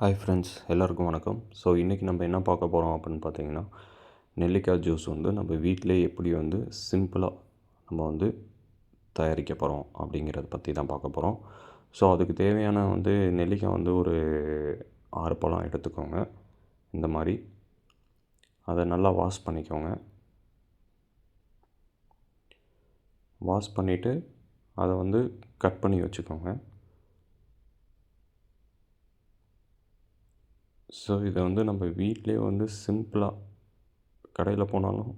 Hi friends, எல்லாருக்கும் வணக்கம். So இன்றைக்கி நம்ம என்ன பார்க்க போகிறோம் அப்படின்னு பார்த்தீங்கன்னா, நெல்லிக்காய் ஜூஸ் வந்து நம்ம வீட்டிலே எப்படி வந்து சிம்பிளாக நம்ம வந்து தயாரிக்க போகிறோம் அப்படிங்கிறத பற்றி தான் பார்க்க போகிறோம். ஸோ அதுக்கு தேவையான வந்து நெல்லிக்காய் வந்து ஒரு 6 பழம் எடுத்துக்கோங்க. இந்த மாதிரி அதை நல்லா வாஷ் பண்ணிக்கோங்க. வாஷ் பண்ணிவிட்டு அதை வந்து கட் பண்ணி வச்சுக்கோங்க. ஸோ இதை வந்து நம்ம வீட்டிலே வந்து சிம்பிளாக, கடையில் போனாலும்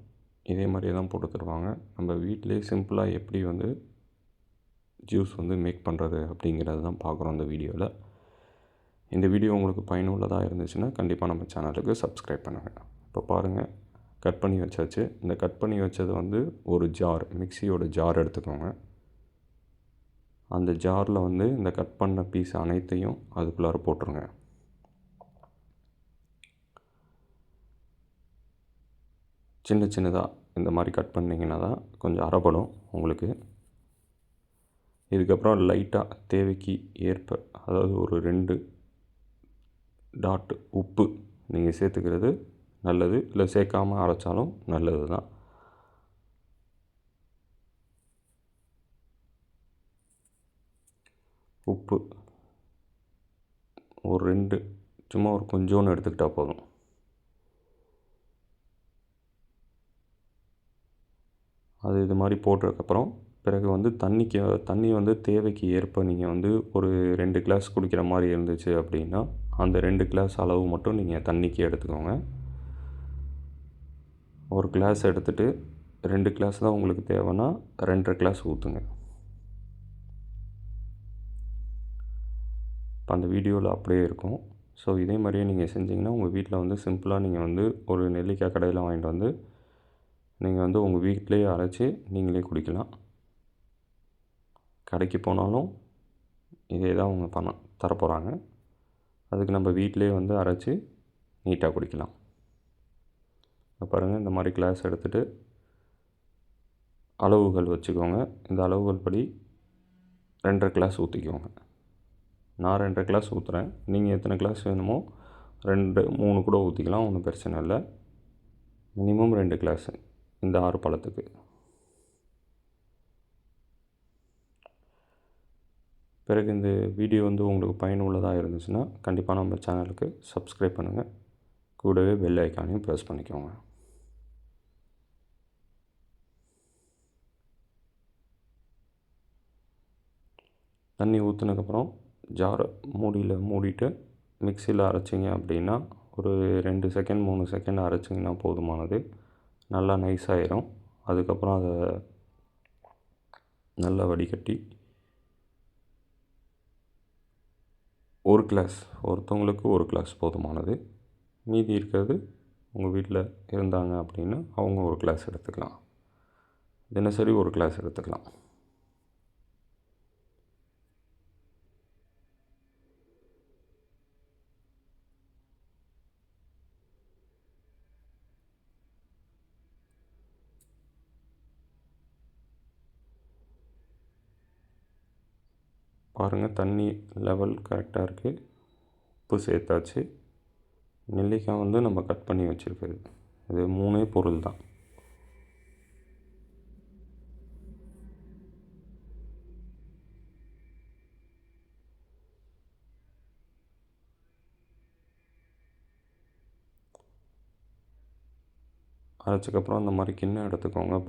இதே மாதிரியே தான் போட்டு தருவாங்க. நம்ம வீட்டிலே சிம்பிளாக எப்படி வந்து ஜூஸ் வந்து மேக் பண்ணுறது அப்படிங்கிறது தான் பார்க்குறோம் இந்த வீடியோவில். இந்த வீடியோ உங்களுக்கு பயனுள்ளதாக இருந்துச்சுன்னா கண்டிப்பாக நம்ம சேனலுக்கு சப்ஸ்கிரைப் பண்ணுங்கள். இப்போ பாருங்கள், கட் பண்ணி வச்சாச்சு. இந்த கட் பண்ணி வச்சது வந்து ஒரு ஜார், மிக்சியோட ஜார் எடுத்துக்கோங்க. அந்த ஜாரில் வந்து இந்த கட் பண்ண பீஸ் அனைத்தையும் அதுக்குள்ளார போட்டுருங்க. சின்ன சின்னதாக இந்த மாதிரி கட் பண்ணிங்கன்னா தான் கொஞ்சம் அரைப்படும் உங்களுக்கு. இதுக்கப்புறம் லைட்டாக தேவைக்கு ஏற்ப, அதாவது ஒரு 2 டாட் உப்பு நீங்கள் சேர்த்துக்கிறது நல்லது. இல்லை சேர்க்காமல் அரைச்சாலும் நல்லது தான். உப்பு ஒரு 2, சும்மா ஒரு கொஞ்சோன்னு எடுத்துக்கிட்டால் போதும். அது இது மாதிரி போட்டதுக்கப்புறம் பிறகு வந்து தண்ணி வந்து தேவைக்கு ஏற்ப நீங்கள் வந்து ஒரு 2 கிளாஸ் குடிக்கிற மாதிரி இருந்துச்சு அப்படின்னா அந்த 2 கிளாஸ் அளவு மட்டும் நீங்கள் தண்ணிக்கு எடுத்துக்கோங்க. ஒரு கிளாஸ் எடுத்துகிட்டு 2 கிளாஸ் தான் உங்களுக்கு தேவைன்னா 2.5 கிளாஸ் ஊற்றுங்க. இப்போ அந்த வீடியோவில் அப்படியே இருக்கும். ஸோ இதே மாதிரியே நீங்கள் செஞ்சிங்கன்னா உங்கள் வீட்டில் வந்து சிம்பிளாக நீங்கள் வந்து ஒரு நெல்லிக்காய் கடையில் வாங்கிட்டு வந்து நீங்கள் வந்து உங்கள் வீட்டிலேயே அரைச்சி நீங்களே குடிக்கலாம். கடைக்கு போனாலும் இதே தான் அவங்க தரப்போகிறாங்க. அதுக்கு நம்ம வீட்டிலேயே வந்து அரைச்சி நீட்டாக குடிக்கலாம். இப்போ பாருங்கள், இந்த மாதிரி கிளாஸ் எடுத்துகிட்டு அளவுகள் வச்சுக்கோங்க. இந்த அளவுகள் படி 2.5 கிளாஸ் ஊற்றிக்கோங்க. நான் 2.5 கிளாஸ் ஊற்றுறேன். நீங்கள் எத்தனை கிளாஸ் வேணுமோ 2, 3 கூட ஊற்றிக்கலாம், ஒன்றும் பிரச்சனை இல்லை. மினிமம் 2 கிளாஸு இந்த 6 பழத்துக்கு. பிறகு இந்த வீடியோ வந்து உங்களுக்கு பயனுள்ளதாக இருந்துச்சுன்னா கண்டிப்பாக நம்ம சேனலுக்கு சப்ஸ்கிரைப் பண்ணுங்கள். கூடவே பெல் ஐக்கானையும் ப்ரெஸ் பண்ணிக்கோங்க. தண்ணி ஊற்றுனதுக்கப்புறம் ஜாரை மூடிட்டு மிக்சியில் அரைச்சிங்க அப்படின்னா ஒரு 2 செகண்ட் 3 செகண்ட் அரைச்சிங்கன்னா போதுமானது. நல்லா நைஸாயிரும். அதுக்கப்புறம் அதை நல்லா வடிகட்டி ஒரு கிளாஸ், ஒருத்தவங்களுக்கு ஒரு கிளாஸ் போதுமானது. மீதி இருக்கிறது உங்கள் வீட்டில் இருந்தாங்க அப்படின்னா அவங்க ஒரு கிளாஸ் எடுத்துக்கலாம். தினசரி ஒரு கிளாஸ் எடுத்துக்கலாம். பாருங்கள், தண்ணி லெவல் கரெக்டாக இருக்குது. உப்பு சேர்த்தாச்சு. நெல்லிக்காய் வந்து நம்ம கட் பண்ணி வச்சுருக்குது. இது 3 பொருள் தான். அரைச்சக்கப்புறம் இந்த மாதிரி கிண்ணம் எடுத்துக்கோங்க.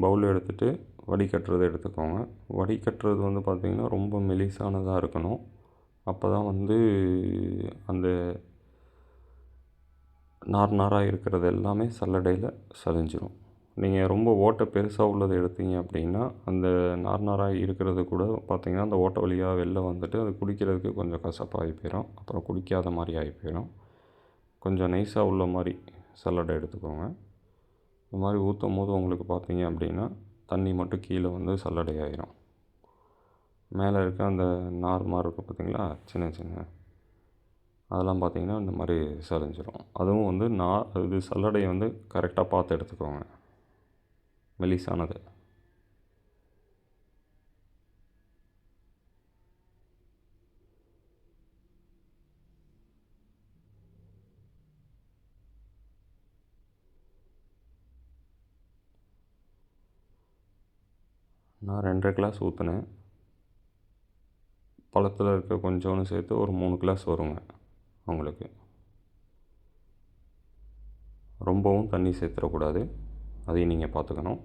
பவுல் எடுத்துகிட்டு வடிகட்டுறது எடுத்துக்கோங்க. வடிகட்டுறது வந்து பார்த்திங்கன்னா ரொம்ப மெலிசானதாக இருக்கணும். அப்போ தான் வந்து அந்த நாராக இருக்கிறது எல்லாமே சல்லடையில் சலிஞ்சிரும். நீங்கள் ரொம்ப ஓட்டை பெருசாக உள்ளதை எடுத்தீங்க அப்படின்னா அந்த நாராக இருக்கிறது கூட பார்த்திங்கன்னா அந்த ஓட்டை வழியாக வெளில வந்துட்டு அது குடிக்கிறதுக்கு கொஞ்சம் கசப்பாகி போயிடும். அப்புறம் குடிக்காத மாதிரி ஆகி போயிடும். கொஞ்சம் நைஸாக உள்ள மாதிரி சல்லடை எடுத்துக்கோங்க. இந்த மாதிரி ஊற்றும் போது உங்களுக்கு பார்த்தீங்க அப்படின்னா தண்ணி மட்டும் கீழே வந்து சல்லடை ஆயிரும். மேலே இருக்க அந்த மாதிரி இருக்குது பார்த்திங்களா, சின்ன சின்ன அதெல்லாம் பார்த்திங்கன்னா இந்த மாதிரி சரிஞ்சிடும். அதுவும் வந்து இது சல்லடையை வந்து கரெக்டாக பார்த்து எடுத்துக்கோங்க, மெலிசானது. நான் 2 1/2 கிளாஸ் ஊற்றினேன். பழத்தில் இருக்க கொஞ்சோன்னு சேர்த்து ஒரு 3 கிளாஸ் வருங்க உங்களுக்கு. ரொம்பவும் தண்ணி சேர்த்துடக்கூடாது, அதையும் நீங்கள் பார்த்துக்கணும்.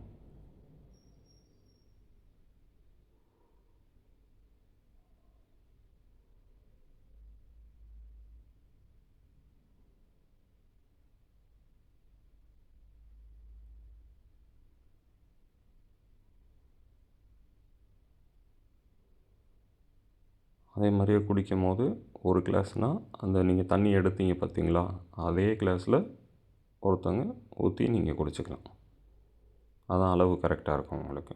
அதே மாதிரியே குடிக்கும்போது ஒரு கிளாஸ்னால் அந்த நீங்கள் தண்ணி எடுத்தீங்க பார்த்தீங்களா, அதே கிளாஸில் ஒருத்தங்க ஊற்றி நீங்கள் குடிச்சுக்கலாம். அதான் அளவு கரெக்டாக இருக்கும் உங்களுக்கு.